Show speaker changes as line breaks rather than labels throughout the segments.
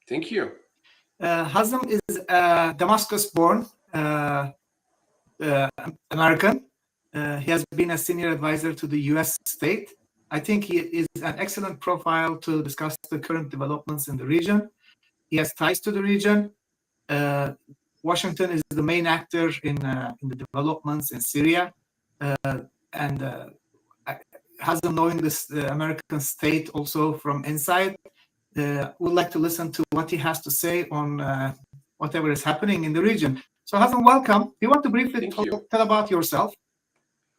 Thank you.
Hazem is a Damascus-born American. He has been a senior advisor to the U.S. state. I think he is an excellent profile to discuss the current developments in the region. He has ties to the region. Washington is the main actor in the developments in Syria, and Hazem, knowing this American state also from inside, would like to listen to what he has to say on whatever is happening in the region. So Hazem, welcome. Do you want to briefly tell about yourself?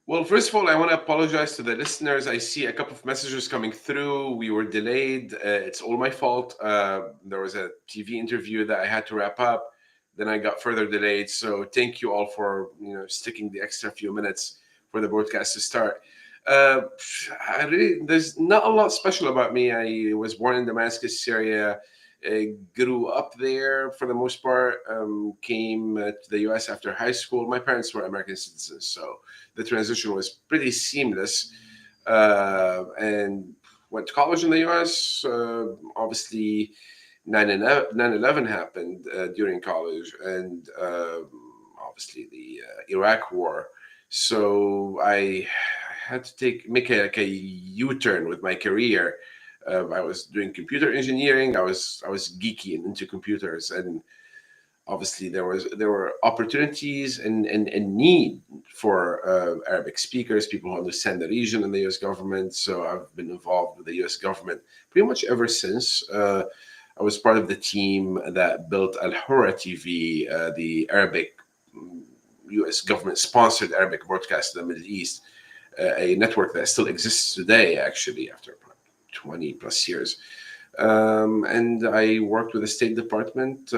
Well, first of all, I want to apologize to the listeners. I see a couple of messages coming through. We were delayed. It's all my fault. There was a TV interview that I had to wrap up. Then I got further delayed. So thank you all for sticking the extra few minutes for the broadcast to start. There's not a lot special about me. I was born in Damascus, Syria. Grew up there for the most part. Came to the U.S. after high school. My parents were American citizens, so the transition was pretty seamless. And went to college in the U.S. Obviously, 9/11 happened during college, and obviously the Iraq War. So I had to make a U-turn with my career. I was doing computer engineering. I was geeky and into computers, and obviously there were opportunities and need for Arabic speakers, people who understand the region and the U.S. government. So I've been involved with the U.S. government pretty much ever since. I was part of the team that built Al-Hurra TV, the Arabic U.S. government-sponsored Arabic broadcast in the Middle East, a network that still exists today, actually, after 20 plus years. And I worked with the State Department,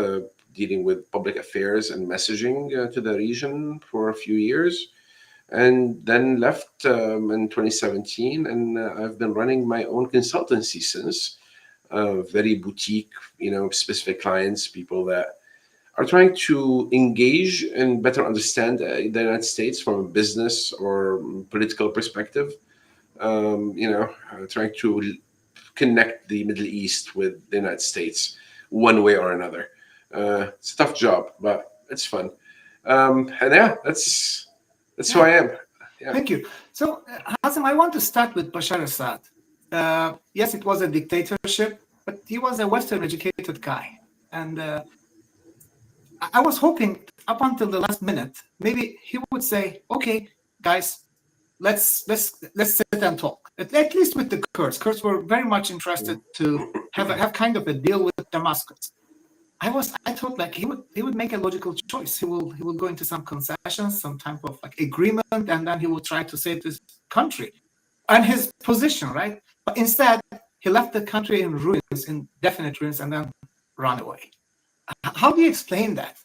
dealing with public affairs and messaging to the region for a few years, and then left in 2017. And I've been running my own consultancy since. Very boutique, specific clients, people that are trying to engage and better understand the United States from a business or political perspective. Trying to connect the Middle East with the United States one way or another. It's a tough job, but it's fun. And yeah, that's who I am. Yeah.
Thank you. So, Hazem, I want to start with Bashar Assad. Yes, it was a dictatorship, but he was a Western-educated guy, and I was hoping up until the last minute, maybe he would say, "Okay, guys, let's sit and talk." At least with the Kurds. Kurds were very much interested to have kind of a deal with Damascus. I thought like he would make a logical choice. He will go into some concessions, some type of like agreement, and then he will try to save this country and his position, right? But instead, he left the country in ruins, in definite ruins, and then ran away. How do you explain that?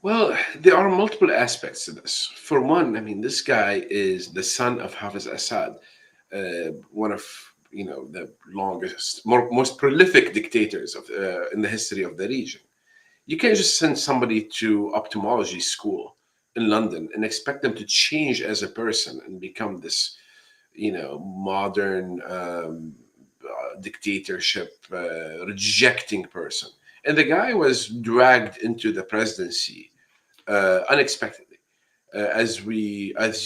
Well, there are multiple aspects to this. For one, I mean, this guy is the son of Hafiz Assad, one of the longest, most prolific dictators in the history of the region. You can't just send somebody to ophthalmology school in London and expect them to change as a person and become this, modern dictatorship rejecting person. And the guy was dragged into the presidency unexpectedly. As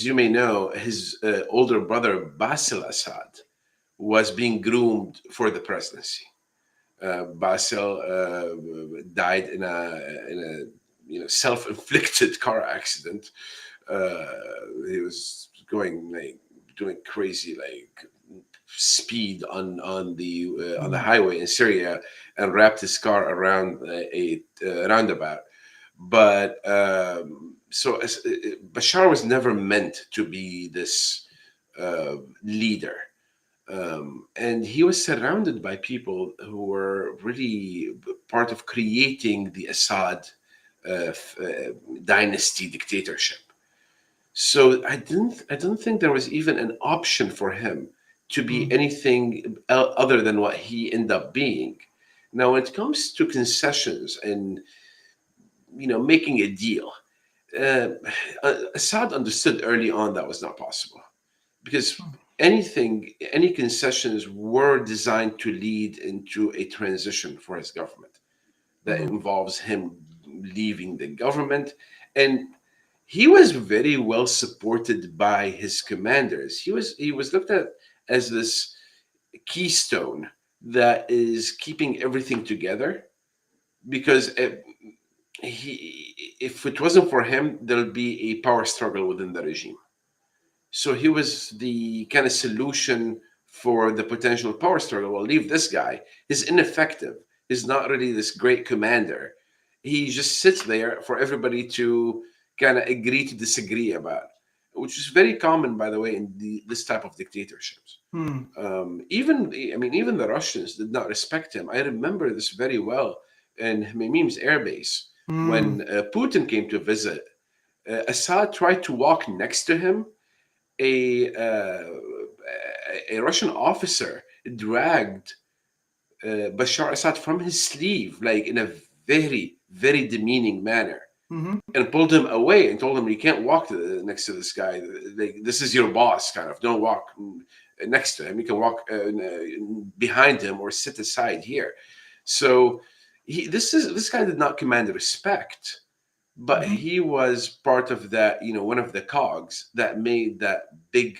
you may know, his older brother Basil Assad was being groomed for the presidency. Basil died in a self-inflicted car accident. He was doing crazy speed on the highway in Syria and wrapped his car around a roundabout. But so Bashar was never meant to be this leader. And he was surrounded by people who were really part of creating the Assad dynasty dictatorship. So I don't think there was even an option for him to be anything other than what he ended up being. Now, when it comes to concessions and making a deal, Assad understood early on that was not possible, because any concessions were designed to lead into a transition for his government that
Mhm.
involves him leaving the government. And he was very well supported by his commanders. He was looked at as this keystone that is keeping everything together, because if it wasn't for him, there'll be a power struggle within the regime. So he was the kind of solution for the potential power struggle. Well, leave this guy. He's ineffective. He's not really this great commander. He just sits there for everybody to kind of agree to disagree about, which is very common, by the way, in this type of dictatorships.
Hmm.
Even the Russians did not respect him. I remember this very well in Hmeimim's airbase
Hmm.
when Putin came to visit. Assad tried to walk next to him. A Russian officer dragged Bashar Assad from his sleeve, like in a very, very demeaning manner,
Mhm.
and pulled him away and told him, "You can't walk next to this guy. Like, this is your boss, kind of. Don't walk next to him. You can walk behind him or sit aside here." So this guy did not command respect, but
Mhm.
he was part of that, one of the cogs that made that big,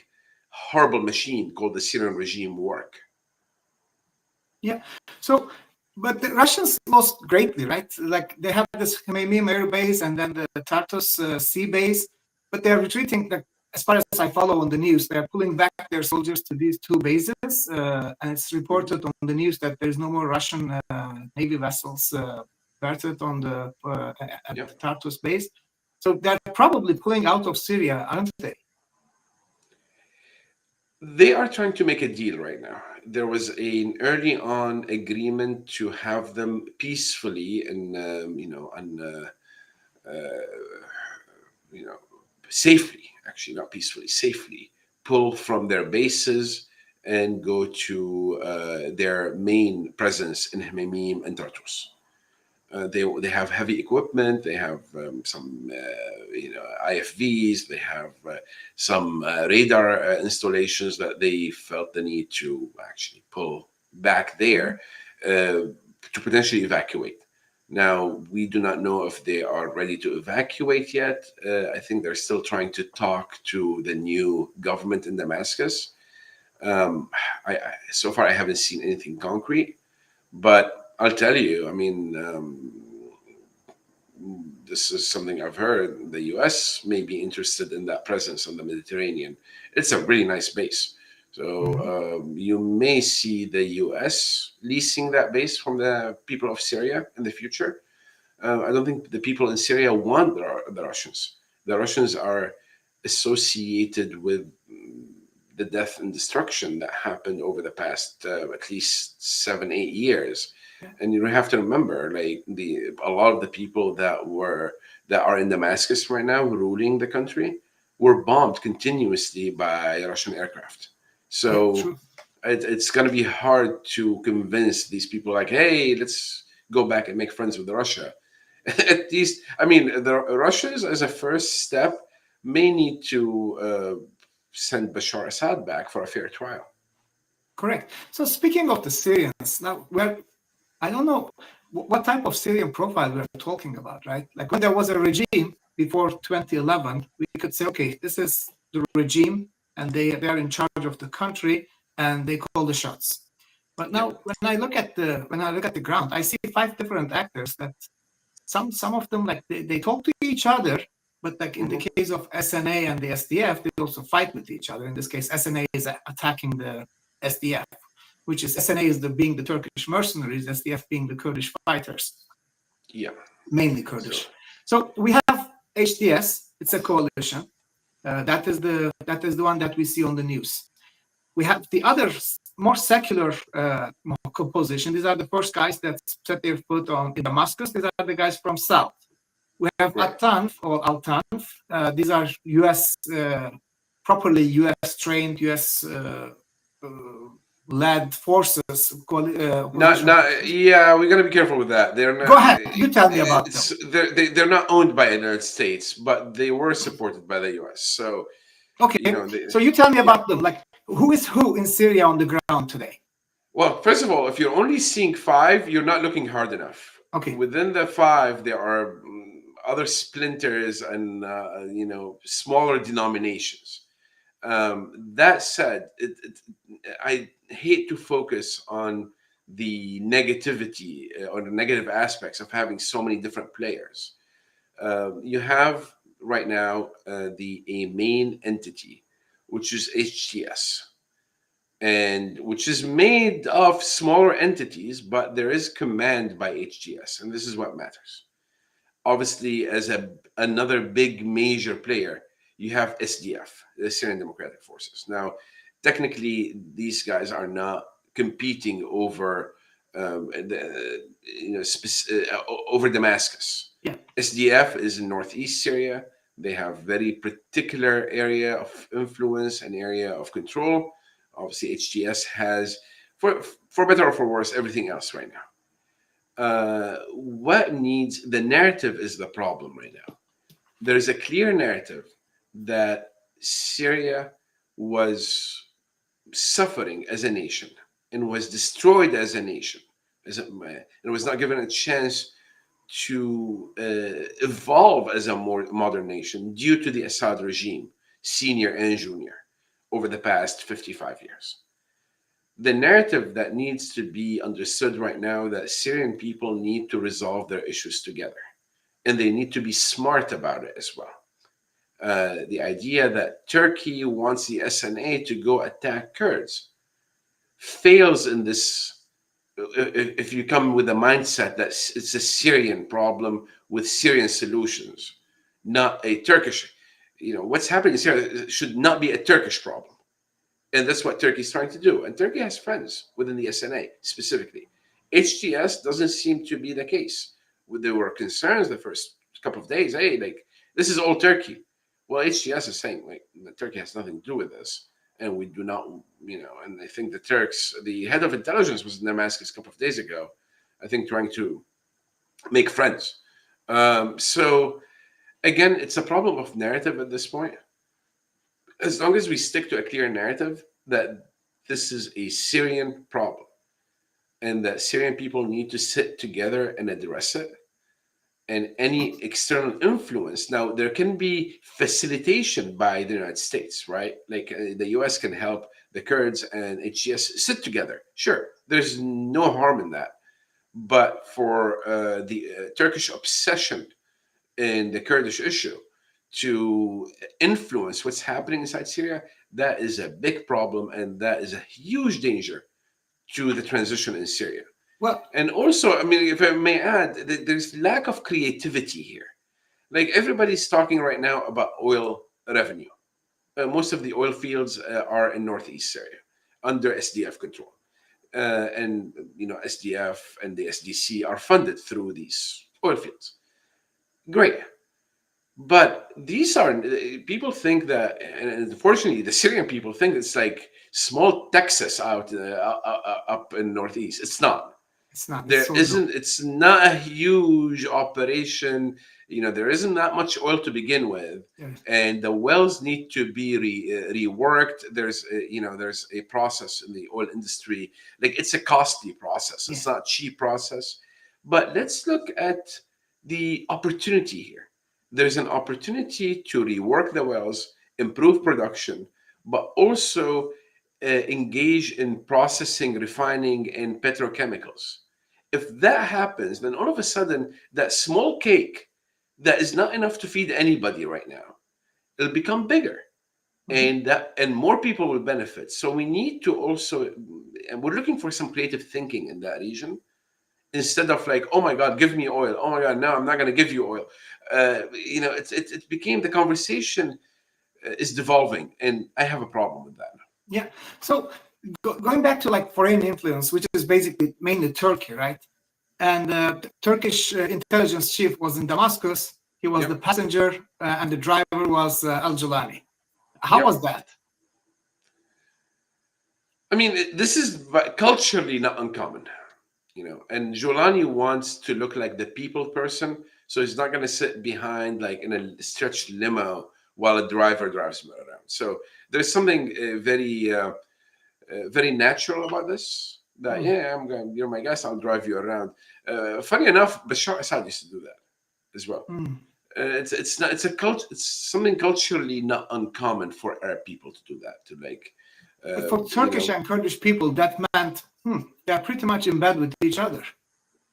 horrible machine called the Syrian regime work.
Yeah. So, but the Russians lost greatly, right? Like they have this Khmeimim air base and then the Tartus sea base, but they're retreating. Like, as far as I follow on the news, they're pulling back their soldiers to these two bases, and it's reported on the news that there's no more Russian navy vessels berthed on at
Yeah.
the Tartus base. So they're probably pulling out of Syria, aren't they?
They are trying to make a deal right now. There was an early on agreement to have them peacefully and you know safely, actually not peacefully, safely pull from their bases and go to their main presence in Hmeimim and Tartus. They have heavy equipment. They have some IFVs. They have some radar installations that they felt the need to actually pull back there to potentially evacuate. Now, we do not know if they are ready to evacuate yet. I think they're still trying to talk to the new government in Damascus. So far, I haven't seen anything concrete, but I'll tell you, this is something I've heard. The US may be interested in that presence on the Mediterranean. It's a really nice base. So
Mhm.
you may see the US leasing that base from the people of Syria in the future. I don't think the people in Syria want the Russians. The Russians are associated with the death and destruction that happened over the past at least 7, 8 years.
Yeah.
And you have to remember, like a lot of the people that are in Damascus right now, ruling the country, were bombed continuously by Russian aircraft.
Yeah,
So
true.
it's going to be hard to convince these people, like, hey, let's go back and make friends with Russia. At least, the Russians, as a first step, may need to send Bashar Assad back for a fair trial.
Correct. So speaking of the Syrians, now I don't know what type of Syrian profile we're talking about, right? Like when there was a regime before 2011, we could say, okay, this is the regime and they're in charge of the country and they call the shots. But
Yeah.
now when I look at the ground, I see five different actors that some of them, like they talk to each other, but like in the
Hmm.
case of SNA and the SDF, they also fight with each other. In this case, SNA is attacking the SDF, which is SNA is being the Turkish mercenaries, SDF being the Kurdish fighters,
Yeah.
mainly
So
Kurdish. So we have HDS, it's a coalition. That is the one that we see on the news. We have the other more secular composition. These are the first guys that set their foot on in Damascus. These are the guys from south. We have
right.
Atanf or Altanf. These are U.S. Properly U.S. trained, U.S. Led forces,
Not,
opposition
not.
forces.
Yeah, we got to be careful with that. They're
Go
not.
ahead, you tell me about them.
They're not owned by the United States, but they were supported by the U.S. So
Okay,
they,
so you tell me
yeah.
about them. Like Who is who in Syria on the ground today?
Well, first of all, if you're only seeing five, you're not looking hard enough.
Okay.
Within the five, there are other splinters and smaller denominations. That said, I hate to focus on the negativity or the negative aspects of having so many different players. You have right now a main entity, which is HTS, and which is made of smaller entities, but there is command by HTS, and this is what matters. Obviously, as another big major player, you have SDF, the Syrian Democratic Forces. Now, technically, these guys are not competing over over Damascus.
Yeah.
SDF is in northeast Syria. They have very particular area of influence and area of control. Obviously, HTS has, for better or for worse, everything else right now. What needs the narrative is the problem right now. There is a clear narrative that Syria was suffering as a nation and was destroyed as a nation, and was not given a chance to evolve as a more modern nation due to the Assad regime, senior and junior, over the past 55 years. The narrative that needs to be understood right now that Syrian people need to resolve their issues together, and they need to be smart about it as well. The idea that Turkey wants the SNA to go attack Kurds fails in this. If you come with a mindset that it's a Syrian problem with Syrian solutions, not a Turkish, what's happening in Syria should not be a Turkish problem. And that's what Turkey is trying to do. And Turkey has friends within the SNA specifically. HTS doesn't seem to be the case. There were concerns the first couple of days. Hey, this is all Turkey. Well, HTS is saying Turkey has nothing to do with this. And we do not, and I think the head of intelligence was in Damascus a couple of days ago, I think trying to make friends. So again, it's a problem of narrative at this point. As long as we stick to a clear narrative that this is a Syrian problem and that Syrian people need to sit together and address it, and any external influence. Now, there can be facilitation by the United States, right? The US can help the Kurds and HTS sit together. Sure, there's no harm in that. But for the Turkish obsession in the Kurdish issue to influence what's happening inside Syria, that is a big problem, and that is a huge danger to the transition in Syria.
Well,
and also, if I may add, there's lack of creativity here. Everybody's talking right now about oil revenue. Most of the oil fields are in northeast Syria under SDF control. And SDF and the SDC are funded through these oil fields. Great. But these are, people think that, and unfortunately, the Syrian people think it's like small Texas out up in northeast. It's not.
It's not.
It's not a huge operation. There isn't that much oil to begin with, and the wells need to be reworked. There's a process in the oil industry. It's a costly process. It's not a cheap process. But let's look at the opportunity here. There's an opportunity to rework the wells, improve production, but also engage in processing, refining, and petrochemicals. If that happens, then all of a sudden, that small cake that is not enough to feed anybody right now, it'll become bigger, and more people will benefit. So we need to also, and we're looking for some creative thinking in that region, instead of oh my God, give me oil. Oh my God, no, I'm not going to give you oil. It became, the conversation is devolving, and I have a problem with that.
Yeah. So going back to foreign influence, which is basically mainly Turkey, right? And the Turkish intelligence chief was in Damascus. He was the passenger, and the driver was Al-Julani. How was that?
This is culturally not uncommon, and Julani wants to look like the people person. So he's not going to sit behind in a stretched limo while a driver drives me around. So there's something very natural about this. That you're my guest, I'll drive you around. Funny enough, Bashar Assad used to do that as well. It's not it's a cult it's something culturally not uncommon for Arab people to do that. To
But for Turkish and Kurdish people, that meant they're pretty much in bed with each other.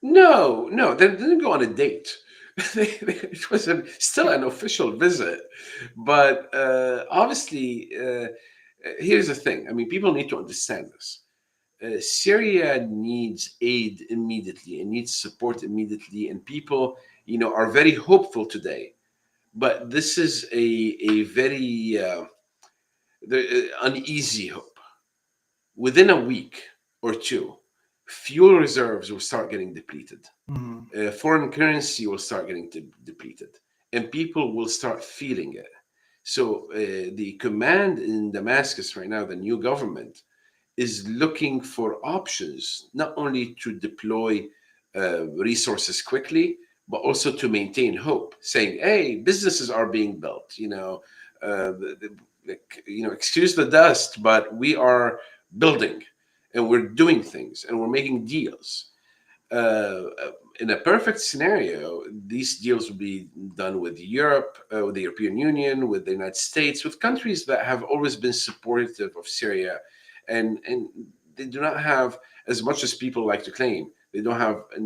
No, they didn't go on a date. It was still an official visit, but obviously, here's the thing. I mean, people need to understand this. Syria needs aid immediately and needs support immediately, and people, are very hopeful today. But this is a very uneasy hope. Within a week or two, fuel reserves will start getting depleted. Foreign currency will start getting depleted, and people will start feeling it. So the command in Damascus right now, the new government, is looking for options, not only to deploy resources quickly, but also to maintain hope, saying, "Hey, businesses are being built. Excuse the dust, but we are building, and we're doing things, and we're making deals." In a perfect scenario, these deals will be done with Europe, with the European Union, with the United States, with countries that have always been supportive of Syria, and they do not have, as much as people like to claim, they don't have a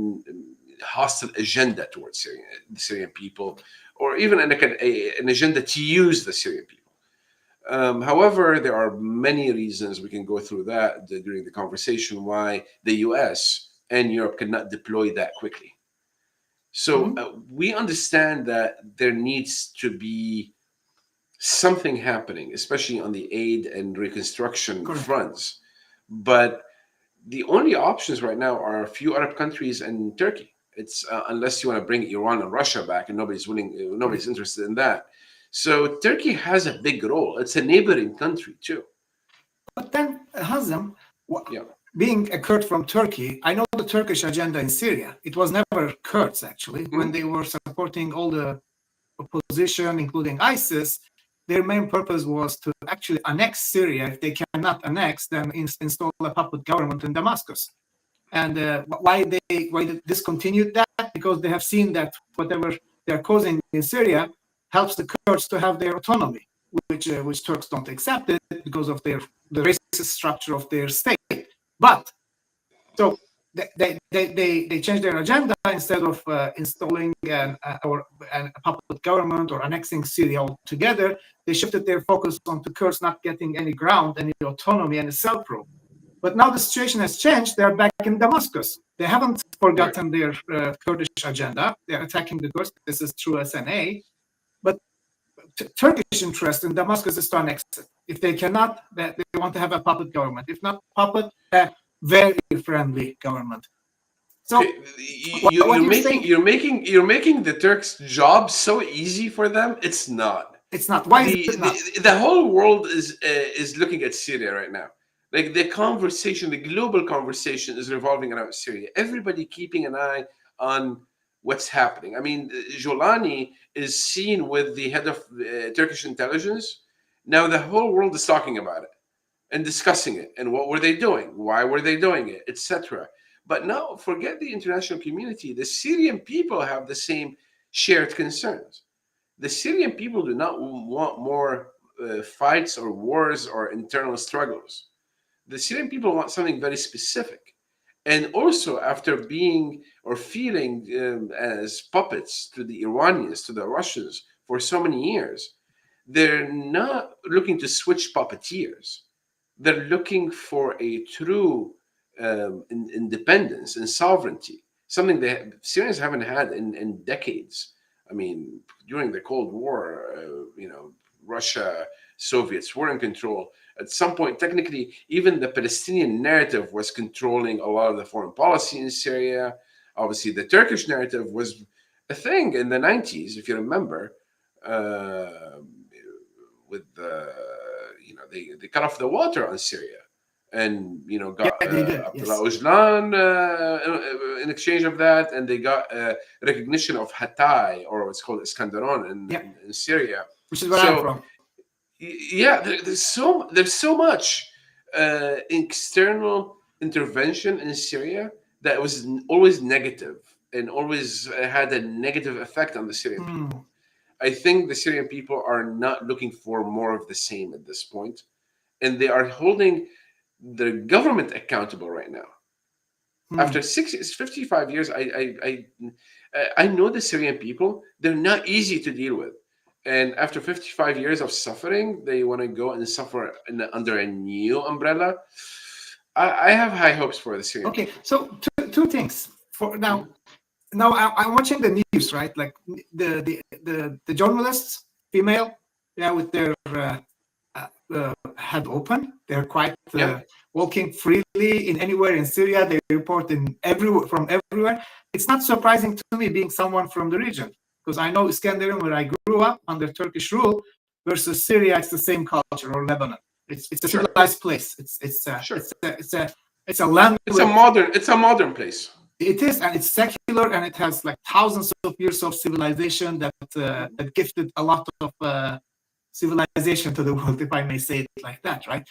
hostile agenda towards the Syrian people, or even an agenda to use the Syrian people. However, there are many reasons, we can go through that during the conversation, why the US and Europe cannot deploy that quickly. So we understand that there needs to be something happening, especially on the aid and reconstruction fronts. But the only options right now are a few Arab countries and Turkey. It's unless you want to bring Iran and Russia back, and nobody's interested in that. So Turkey has a big role. It's a neighboring country too.
But then, Hazem, being a Kurd from Turkey, I know the Turkish agenda in Syria. It was never Kurds, actually. When they were supporting all the opposition, including ISIS, their main purpose was to actually annex Syria. If they cannot annex, then install a puppet government in Damascus. And why they discontinued that? Because they have seen that whatever they're causing in Syria helps the Kurds to have their autonomy, which Turks don't accept it because of the racist structure of their state. But so they changed their agenda. Instead of installing a puppet government or annexing Syria altogether, they shifted their focus on the Kurds not getting any ground, any autonomy, and self-rule. But now the situation has changed. They're back in Damascus. They haven't forgotten their Kurdish agenda. They're attacking the Kurds. This is through SNA. But Turkish interest in Damascus is to annex it. If they cannot, they want to have a puppet government. If not puppet, a very friendly government. So
you're making the Turks' job so easy for them. It's not.
It's not. Why is it not?
The whole world is looking at Syria right now. Like the global conversation is revolving around Syria. Everybody keeping an eye on what's happening. I mean, Jolani is seen with the head of Turkish intelligence. Now the whole world is talking about it and discussing it. And what were they doing? Why were they doing it? Etc. But now, forget the international community. The Syrian people have the same shared concerns. The Syrian people do not want more fights or wars or internal struggles. The Syrian people want something very specific. And also, after being or feeling as puppets to the Iranians, to the Russians for so many years, they're not looking to switch puppeteers. They're looking for a true independence and sovereignty, something that Syrians haven't had in decades. I mean, during the Cold War, Russia, Soviets were in control. At some point, technically, even the Palestinian narrative was controlling a lot of the foreign policy in Syria. Obviously, the Turkish narrative was a thing in the 90s, if you remember, with they cut off the water on Syria, and got Abdullah Öcalan in exchange of that, and they got recognition of Hatay, or what's called Iskandaron in Syria.
which is where I'm from.
Yeah, there's so much external intervention in Syria that was always negative and always had a negative effect on the Syrian people. I think the Syrian people are not looking for more of the same at this point, and they are holding the government accountable right now. After 55 years, I know the Syrian people. They're not easy to deal with, and after 55 years of suffering, they want to go and suffer under a new umbrella. I have high hopes for the Syrian
Okay,
people.
so two things. For now, I'm watching the news, right? Like the journalists, female, yeah, with their head open. They're quite walking freely in anywhere in Syria. They report from everywhere. It's not surprising to me, being someone from the region, because I know Iskenderun, where I grew up under Turkish rule, versus Syria. It's the same culture, or Lebanon. It's a civilized place. It's a land.
It's a modern place.
It is, and it's secular, and it has like thousands of years of civilization that gifted a lot of civilization to the world, if I may say it like that, right?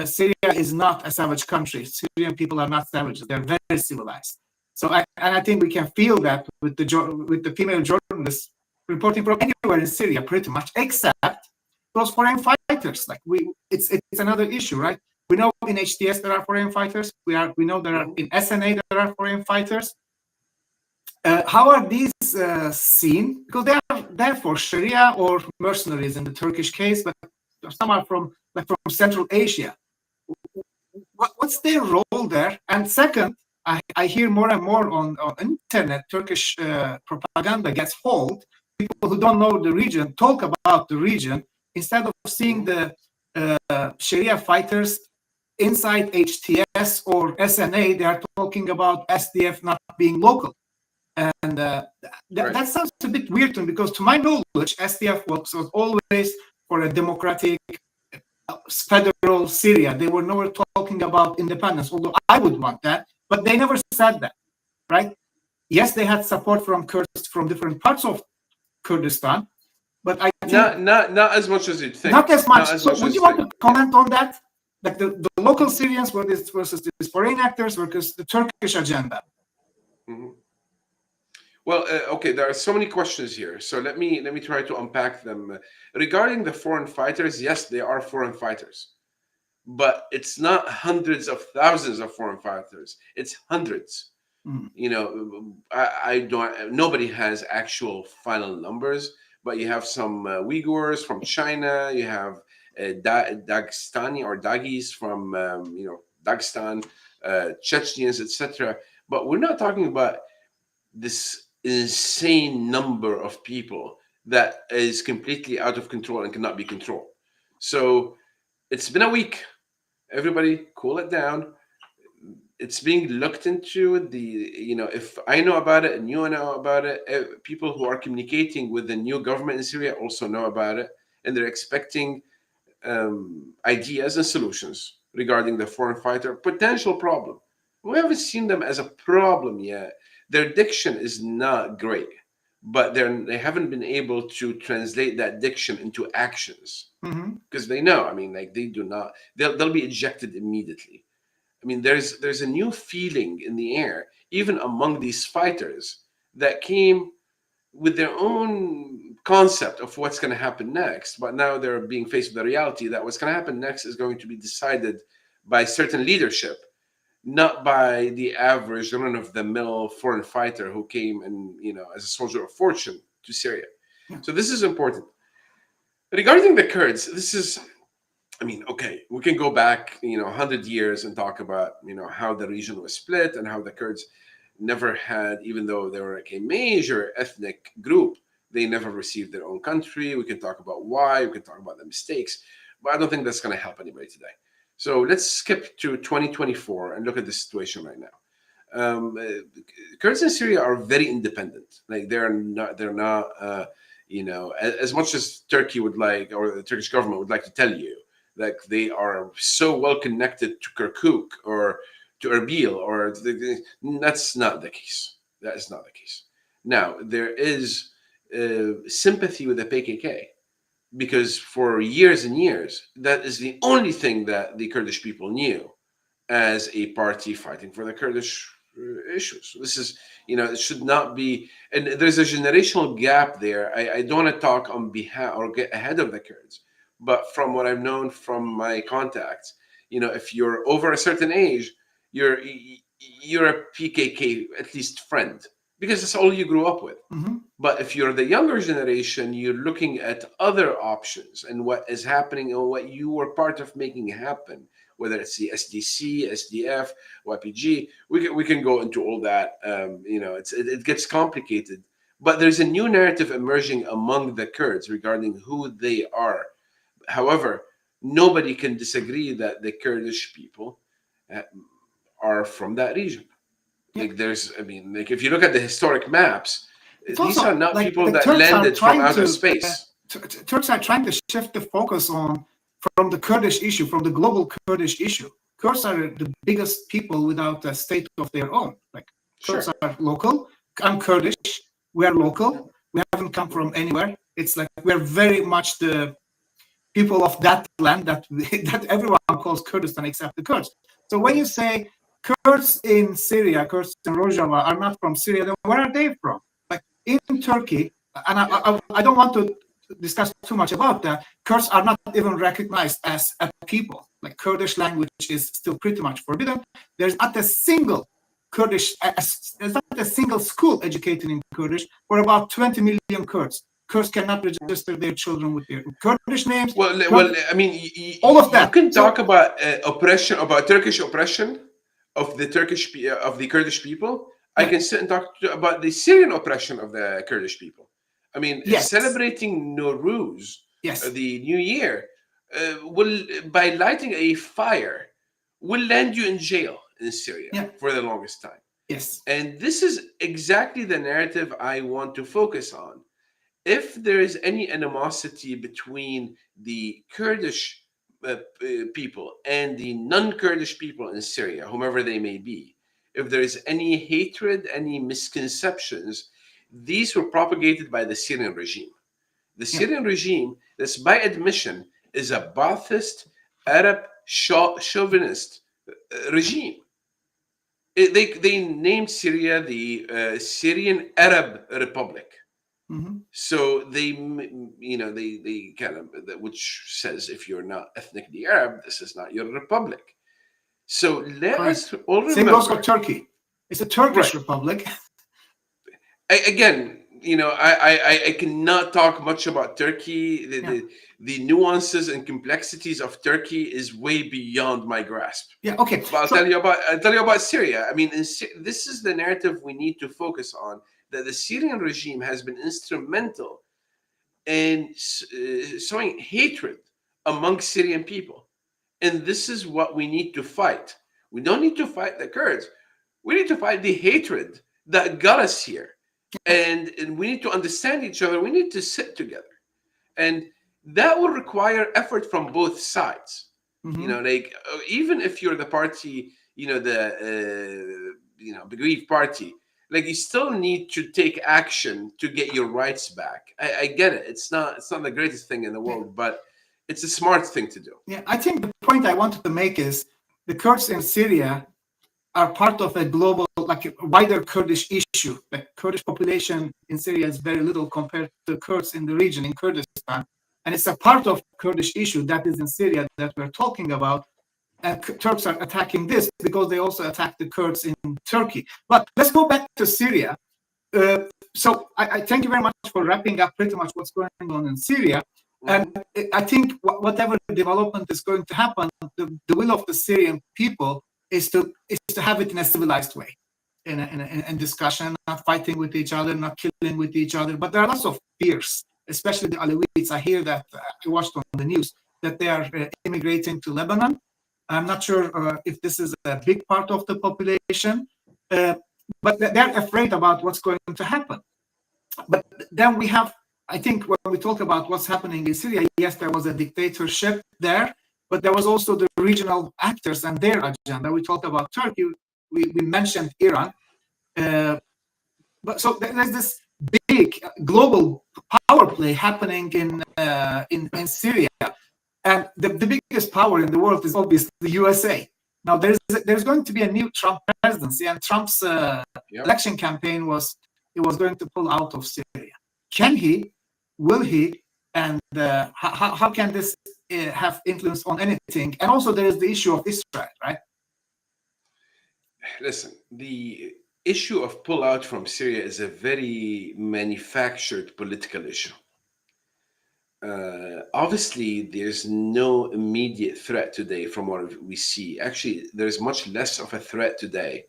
Syria is not a savage country. Syrian people are not savages; they're very civilized. So, I think we can feel that with the female journalists reporting from anywhere in Syria, pretty much, except those foreign fighters. Like it's another issue, right? We know in HTS there are foreign fighters. We know there are in SNA there are foreign fighters. How are these seen? Because they are there for Sharia or mercenaries in the Turkish case, but some are from Central Asia. What's their role there? And second, I hear more and more on internet, Turkish propaganda gets hold. People who don't know the region talk about the region instead of seeing the Sharia fighters inside HTS or SNA. They are talking about SDF not being local. And that sounds a bit weird to me, because to my knowledge, SDF was always for a democratic federal Syria. They were never talking about independence, although I would want that, but they never said that, right? Yes, they had support from Kurds from different parts of Kurdistan, but I think
not as much as you'd think.
Not as much. So would you want to comment on that? Like the local Syrians versus these foreign actors versus the Turkish agenda?
Mm-hmm. Well, okay, there are so many questions here. So let me try to unpack them. Regarding the foreign fighters, yes, they are foreign fighters, but it's not hundreds of thousands of foreign fighters. It's hundreds. You know, I don't. Nobody has actual final numbers, but you have some Uyghurs from China. You have Dagestani or Dagis from Dagestan, Chechens, etc. But we're not talking about this insane number of people that is completely out of control and cannot be controlled. So it's been a week. Everybody, cool it down. It's being looked into. If I know about it and you know about it, people who are communicating with the new government in Syria also know about it, and they're expecting ideas and solutions regarding the foreign fighter potential problem. We haven't seen them as a problem yet. Their diction is not great, but they haven't been able to translate that diction into actions, because they know. I mean, like, they do not. They'll be ejected immediately. I mean, there's a new feeling in the air, even among these fighters, that came with their own concept of what's going to happen next. But now they're being faced with the reality that what's going to happen next is going to be decided by certain leadership, not by the average run-of-the-mill foreign fighter who came and, as a soldier of fortune to Syria. Yeah. So this is important. Regarding the Kurds, okay, we can go back, 100 years and talk about, how the region was split and how the Kurds never had, even though they were like a major ethnic group, they never received their own country. We can talk about why, we can talk about the mistakes, but I don't think that's going to help anybody today. So let's skip to 2024 and look at the situation right now. Kurds in Syria are very independent. Like, they're not, as much as Turkey would like, or the Turkish government would like to tell you, like, they are so well connected to Kirkuk or to Erbil, or that's not the case. That is not the case. Now, there is sympathy with the PKK, because for years and years, that is the only thing that the Kurdish people knew as a party fighting for the Kurdish issues. This is, it should not be, and there's a generational gap there. I don't want to talk on behalf or get ahead of the Kurds, but from what I've known from my contacts, if you're over a certain age, you're a PKK at least friend, because that's all you grew up with.
Mm-hmm.
But if you're the younger generation, you're looking at other options and what is happening and what you were part of making happen, whether it's the SDC, SDF, YPG. We can go into all that. It gets complicated. But there's a new narrative emerging among the Kurds regarding who they are. However, nobody can disagree that the Kurdish people are from that region.
Yeah.
If you look at the historic maps, these
also,
are not people that
Turks
landed from outer space.
Turks are trying to shift the focus from the Kurdish issue, from the global Kurdish issue. Kurds are the biggest people without a state of their own. Kurds are local. I'm Kurdish. We are local. We haven't come from anywhere. It's like we're very much the people of that land that everyone calls Kurdistan except the Kurds. So when you say Kurds in Syria, Kurds in Rojava are not from Syria, then where are they from? In Turkey, and I don't want to discuss too much about that, Kurds are not even recognized as a people. Kurdish language is still pretty much forbidden. There's not a single Kurdish, there's not a single school educated in Kurdish for about 20 million Kurds. Kurds cannot register their children with their Kurdish names.
All of that. You can talk about oppression, about Turkish oppression of the Kurdish people. I can sit and talk about the Syrian oppression of the Kurdish people. Celebrating Nowruz, the New Year, by lighting a fire, will land you in jail in Syria for the longest time.
Yes.
And this is exactly the narrative I want to focus on. If there is any animosity between the Kurdish people and the non-Kurdish people in Syria, whomever they may be, if there is any hatred, any misconceptions, these were propagated by the Syrian regime. The Syrian regime, this by admission, is a Ba'athist, Arab, chauvinist regime. They named Syria the Syrian Arab Republic.
Mm-hmm.
So they kind of, which says if you're not ethnically Arab, this is not your republic. So let us all remember.
Same goes for Turkey. It's a Turkish republic.
I cannot talk much about Turkey. The nuances and complexities of Turkey is way beyond my grasp.
Yeah. Okay.
But I'll tell you about Syria. This is the narrative we need to focus on. That the Syrian regime has been instrumental in sowing hatred among Syrian people. And this is what we need to fight. We don't need to fight the Kurds. We need to fight the hatred that got us here. And we need to understand each other. We need to sit together. And that will require effort from both sides.
Mm-hmm.
Even if you're the party, the bereaved party, you still need to take action to get your rights back. I get it. It's not the greatest thing in the world, but it's a smart thing to do.
Yeah, I think the point I wanted to make is the Kurds in Syria are part of a global, wider Kurdish issue. The Kurdish population in Syria is very little compared to Kurds in the region, in Kurdistan. And it's a part of Kurdish issue that is in Syria that we're talking about. And Turks are attacking this because they also attack the Kurds in Turkey. But let's go back to Syria. So I thank you very much for wrapping up pretty much what's going on in Syria. And I think whatever development is going to happen, the will of the Syrian people is to have it in a civilized way, in discussion, not fighting with each other, not killing with each other. But there are lots of fears, especially the Alawites. I hear that, I watched on the news, that they are immigrating to Lebanon. I'm not sure if this is a big part of the population, but they're afraid about what's going to happen. But then we have, I think, when we talk about what's happening in Syria, yes, there was a dictatorship there, but there was also the regional actors and their agenda. We talked about Turkey, we mentioned Iran. But so there's this big global power play happening in in Syria. And the biggest power in the world is obviously the USA. Now, there's going to be a new Trump presidency, and Trump's election campaign was going to pull out of Syria. Can he? Will he? And how can this have influence on anything? And also, there is the issue of Israel, right?
Listen, the issue of pullout from Syria is a very manufactured political issue. Obviously, there's no immediate threat today from what we see. Actually, there's much less of a threat today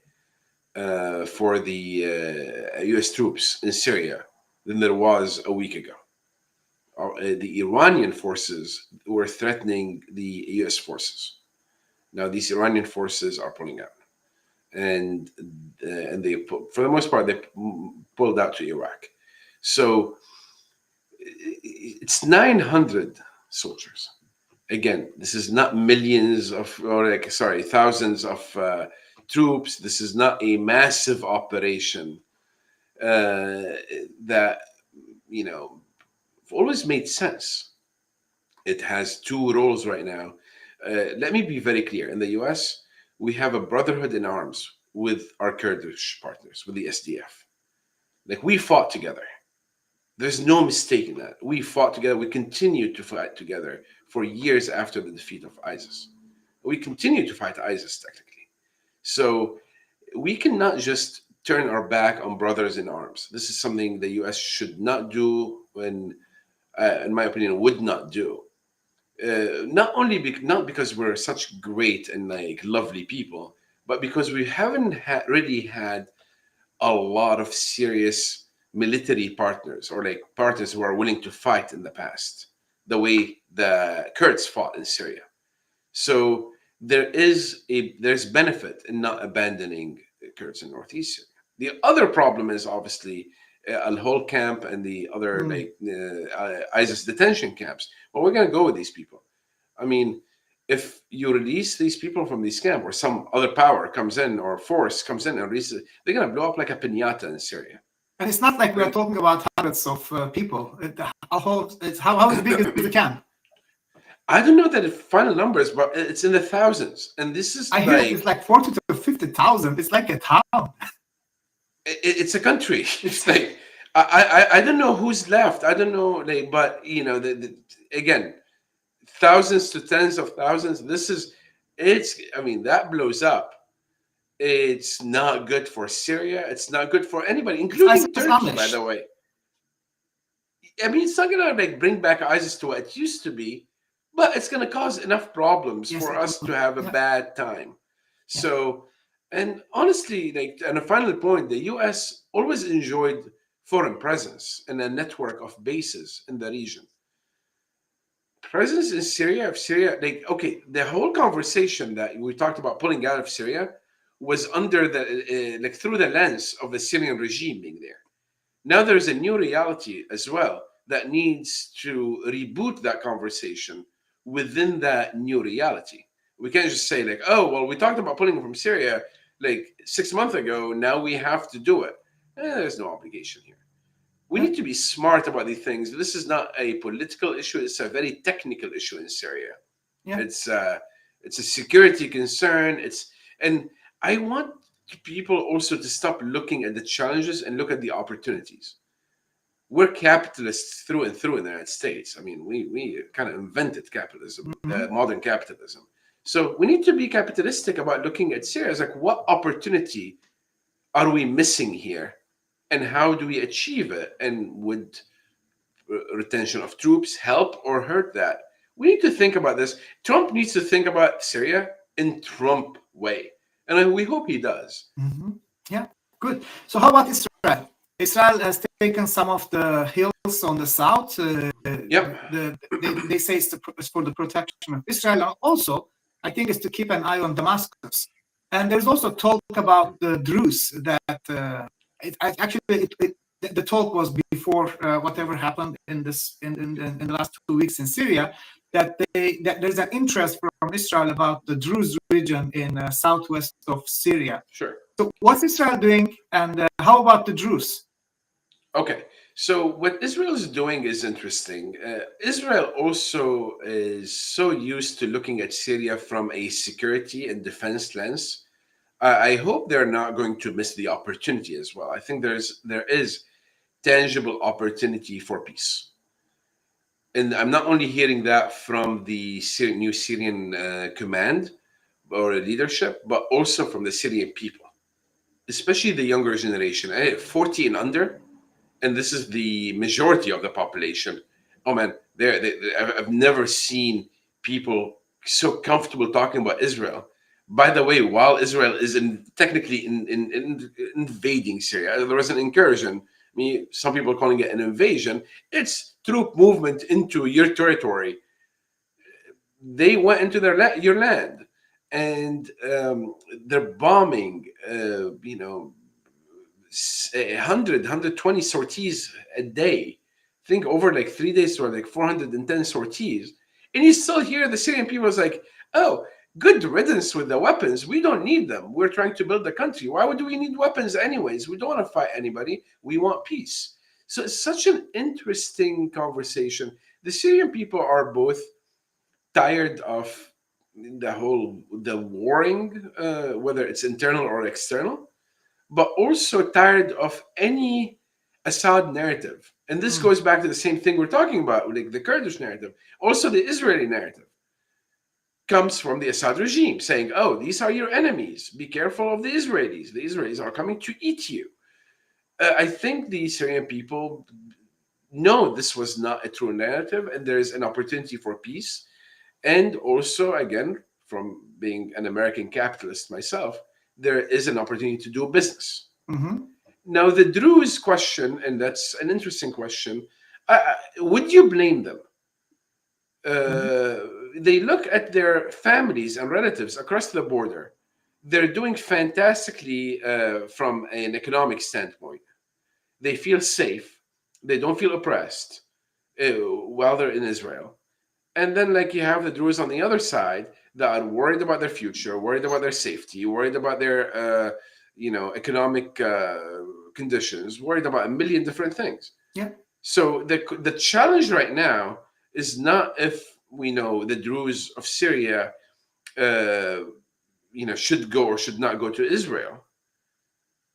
for the US troops in Syria than there was a week ago. The Iranian forces were threatening the US forces. Now, these Iranian forces are pulling out. And they, for the most part, they pulled out to Iraq. So it's 900 soldiers. Again, this is not millions of, thousands of troops. This is not a massive operation that, always made sense. It has two roles right now. Let me be very clear. In the US, we have a brotherhood in arms with our Kurdish partners, with the SDF. Like, we fought together. There's no mistake in that. We fought together. We continued to fight together for years after the defeat of ISIS. We continue to fight ISIS, technically. So we cannot just turn our back on brothers in arms. This is something the US should not do, and, in my opinion, would not do. Not because we're such great and lovely people, but because we haven't really had a lot of serious military partners, or partners who are willing to fight in the past, the way the Kurds fought in Syria. So there's benefit in not abandoning the Kurds in northeast Syria. The other problem is obviously Al-Hol camp and the other ISIS detention camps. Well, we're going to go with these people. I mean, if you release these people from these camps, or some other power comes in or force comes in and releases, they're going to blow up like a piñata in Syria.
And it's not like we're talking about hundreds of people. How big is the camp?
I don't know the final numbers, but it's in the thousands. And this is
I hear it's like 40 to 50,000. It's like a town.
It's a country. It's like, I don't know who's left. I don't know, but again, thousands to tens of thousands. That blows up. It's not good for Syria. It's not good for anybody, including Turkey, by the way. I mean, it's not going to bring back ISIS to what it used to be, but it's going to cause enough problems for us to have a bad time. So, and honestly, and a final point, the US always enjoyed foreign presence and a network of bases in the region. Presence in Syria, the whole conversation that we talked about pulling out of Syria was under the through the lens of the Syrian regime being there. Now there's a new reality as well that needs to reboot that conversation within that new reality. We can't just say we talked about pulling from Syria 6 months ago. Now we have to do it. There's no obligation here. We need to be smart about these things. This is not a political issue. It's a very technical issue in Syria. Yeah. It's a security concern. And I want people also to stop looking at the challenges and look at the opportunities. We're capitalists through and through in the United States. I mean, we kind of invented capitalism, modern capitalism. So we need to be capitalistic about looking at Syria as what opportunity are we missing here, and how do we achieve it? And would retention of troops help or hurt that? We need to think about this. Trump needs to think about Syria in Trump way. And we hope he does.
Mm-hmm. Yeah, good. So how about Israel? Israel has taken some of the hills on the south. They say it's for the protection of Israel. And also, I think it's to keep an eye on Damascus. And there's also talk about the Druze that the talk was before whatever happened in the last 2 weeks in Syria, that there's an interest from Israel about the Druze region in southwest of Syria.
Sure.
So what's Israel doing, and how about the Druze?
Okay, So what Israel is doing is interesting. Israel also is so used to looking at Syria from a security and defense lens. I hope they're not going to miss the opportunity as well. I think there is tangible opportunity for peace, and I'm not only hearing that from the new Syrian command or leadership, but also from the Syrian people, especially the younger generation, 40 and under, and this is the majority of the population. Oh man, I've never seen people so comfortable talking about Israel. By the way, while Israel is technically invading Syria, there was an incursion. I mean, some people are calling it an invasion. It's troop movement into your territory. They went into your land, and they're bombing. 120 sorties a day. Think over like 3 days or like 410 sorties. And you still hear the Syrian people is like, oh, good riddance with the weapons. We don't need them. We're trying to build the country. Why would we need weapons anyways? We don't want to fight anybody. We want peace. So it's such an interesting conversation. The Syrian people are both tired of the warring, whether it's internal or external, but also tired of any Assad narrative. And this goes back to the same thing we're talking about, like the Kurdish narrative. Also, the Israeli narrative comes from the Assad regime saying, oh, these are your enemies. Be careful of the Israelis. The Israelis are coming to eat you. I think the Syrian people know this was not a true narrative, and there is an opportunity for peace. And also, again, from being an American capitalist myself, there is an opportunity to do business.
Mm-hmm.
Now, the Druze question, and that's an interesting question, would you blame them? They look at their families and relatives across the border. They're doing fantastically from an economic standpoint. They feel safe. They don't feel oppressed while they're in Israel. And then, like, you have the Druze on the other side that are worried about their future, worried about their safety, worried about their, economic conditions, worried about a million different things.
Yeah.
So the challenge right now is not if we know the Druze of Syria, should go or should not go to Israel.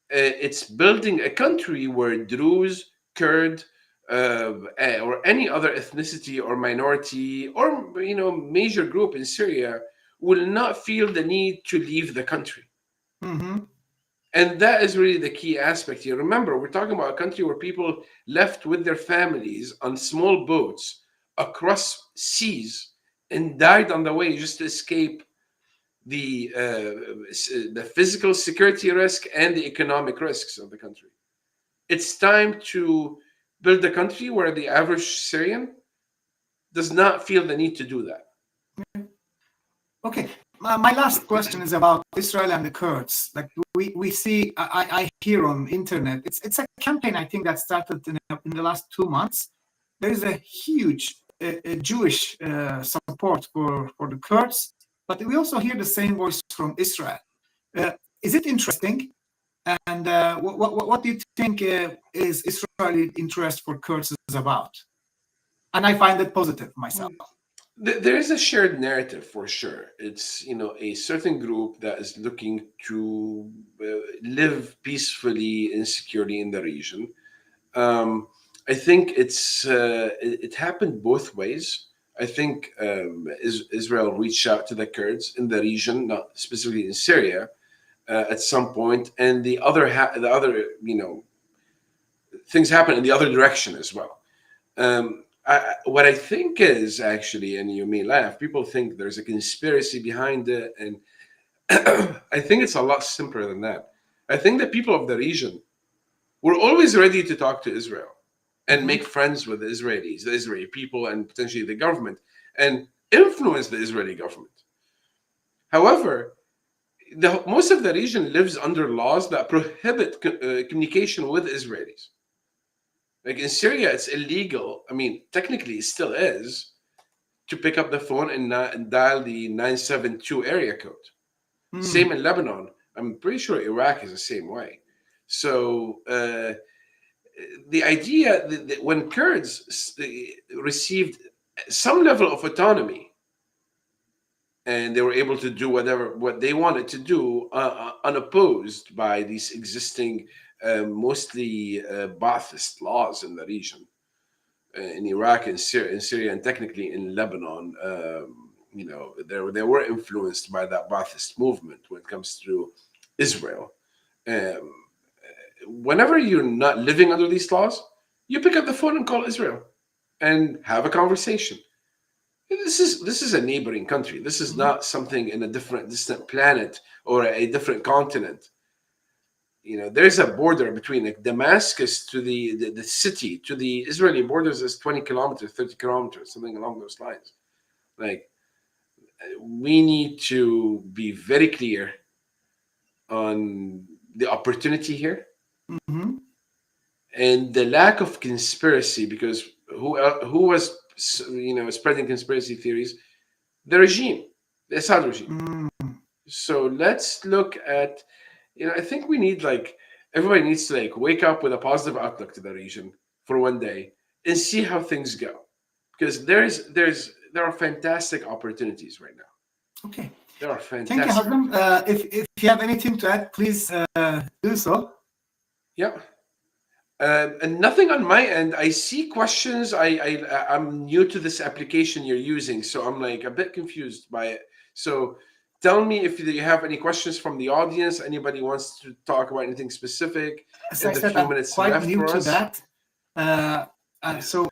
It's building a country where Druze, Kurd, or any other ethnicity or minority or major group in Syria will not feel the need to leave the country.
Mm-hmm.
And that is really the key aspect here. Remember, we're talking about a country where people left with their families on small boats across seas and died on the way just to escape the physical security risk and the economic risks of the country. It's time to build a country where the average Syrian does not feel the need to do that.
Okay. My last question is about Israel and the Kurds. Like we see, I hear on internet, it's a campaign I think that started in the last 2 months. There is a huge Jewish support for the Kurds, but we also hear the same voice from Israel. Is it interesting? And what do you think is Israeli interest for Kurds is about? And I find it positive myself.
There is a shared narrative for sure. It's a certain group that is looking to live peacefully and securely in the region. I think it happened both ways. I think Israel reached out to the Kurds in the region, not specifically in Syria, at some point, and the other things happen in the other direction as well. What I think is actually, and you may laugh, people think there's a conspiracy behind it, and I think it's a lot simpler than that. I think the people of the region were always ready to talk to Israel and make friends with the Israelis, the Israeli people, and potentially the government, and influence the Israeli government. However, most of the region lives under laws that prohibit communication with Israelis. Like in Syria, it's illegal. I mean, technically, it still is to pick up the phone and dial the 972 area code. Same in Lebanon. I'm pretty sure Iraq is the same way. So the idea that when Kurds received some level of autonomy and they were able to do what they wanted to do, unopposed by these existing, mostly Ba'athist laws in the region, in Iraq and Syria, and technically in Lebanon. They were influenced by that Ba'athist movement when it comes to Israel. Um, Whenever you're not living under these laws, you pick up the phone and call Israel and have a conversation. This is a neighboring country. This is not something in a distant planet or a different continent. There's a border between, like, Damascus to the city to the Israeli borders is 20 kilometers, 30 kilometers, something along those lines. Like, we need to be very clear on the opportunity here.
Mm-hmm.
And the lack of conspiracy, because who was spreading conspiracy theories? The regime, the Assad regime. So let's look at, I think we need, like, everybody needs to, like, wake up with a positive outlook to the region for one day and see how things go, because there are fantastic opportunities right now.
Okay.
There are
Thank you,
fantastic.
Hazem. If you have anything to add, please do so.
Yeah. And nothing on my end. I see questions. I'm new to this application you're using, so I'm, like, a bit confused by it. So tell me if you have any questions from the audience. Anybody wants to talk about anything specific
As
in
I
the
said,
few
I'm
minutes
quite
left
new
for
to
us?
that. So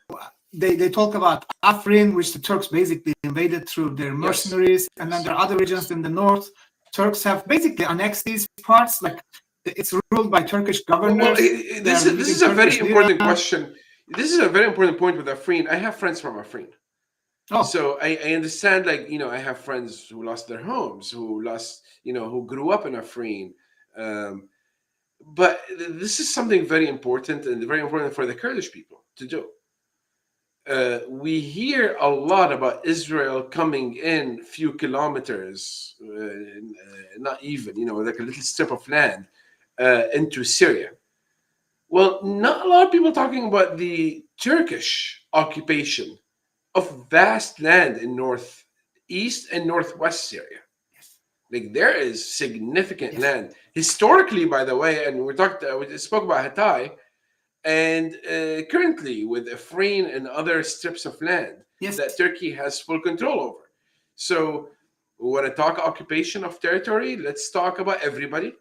they talk about Afrin, which the Turks basically invaded through their mercenaries, and then there are other regions in the north. Turks have basically annexed these parts, like it's ruled by Turkish governors.
Well, this is a very important question. This is a very important point with Afrin. I have friends from Afrin.
Oh.
So I understand, like, I have friends who lost their homes, who grew up in Afrin. But this is something very important, and very important for the Kurdish people to do. We hear a lot about Israel coming in a few kilometers, not even, like a little strip of land, into Syria. Well, not a lot of people talking about the Turkish occupation of vast land in northeast and northwest Syria. Like, there is significant land historically, by the way, and we spoke about Hatay, and currently with Afrin and other strips of land that Turkey has full control over. So we want to talk occupation of territory. Let's talk about everybody.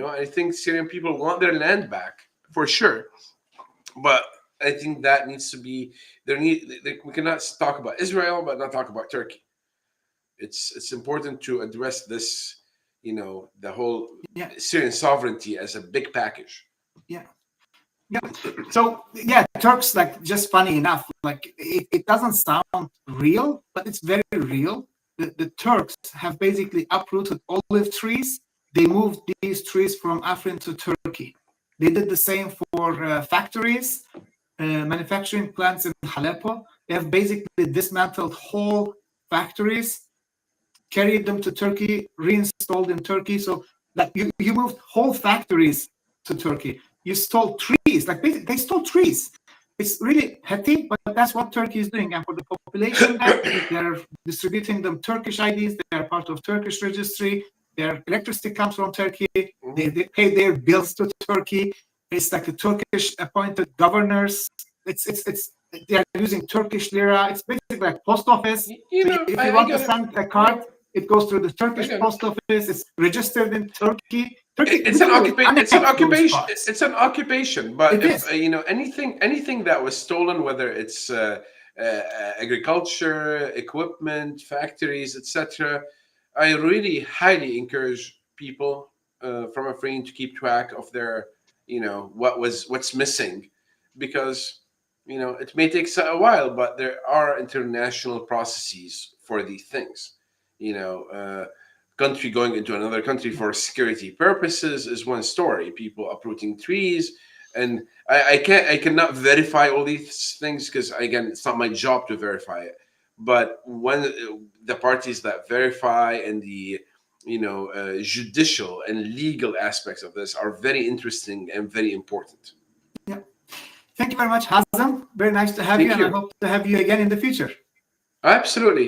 I think Syrian people want their land back for sure, but I think that needs to be we cannot talk about Israel but not talk about Turkey. It's important to address this, the whole Syrian sovereignty as a big package.
Yeah. So Turks, like, just funny enough, like, it doesn't sound real, but it's very real. The Turks have basically uprooted olive trees. They moved these trees from Afrin to Turkey. They did the same for factories, manufacturing plants in Aleppo. They have basically dismantled whole factories, carried them to Turkey, reinstalled in Turkey. So, like, you moved whole factories to Turkey. You stole trees. Like, they stole trees. It's really petty, but that's what Turkey is doing. And for the population, they're distributing them Turkish IDs. They are part of Turkish registry. Their electricity comes from Turkey. They pay their bills to Turkey. It's like the Turkish appointed governors. They are using Turkish lira. It's basically like post office. If you want to send a card, it goes through the Turkish post office. It's registered in Turkey.
It's an occupation. It's an occupation. But if anything that was stolen, whether it's agriculture, equipment, factories, etc., I really highly encourage people from Afrin to keep track of their, what's missing, because it may take a while, but there are international processes for these things. Country going into another country for security purposes is one story. People uprooting trees, and I cannot verify all these things because, again, it's not my job to verify it. But when the parties that verify and the judicial and legal aspects of this are very interesting and very important.
Yeah. Thank you very much, Hazem. Very nice to have
Thank
you, and
you.
I hope to have you again in the future.
Absolutely.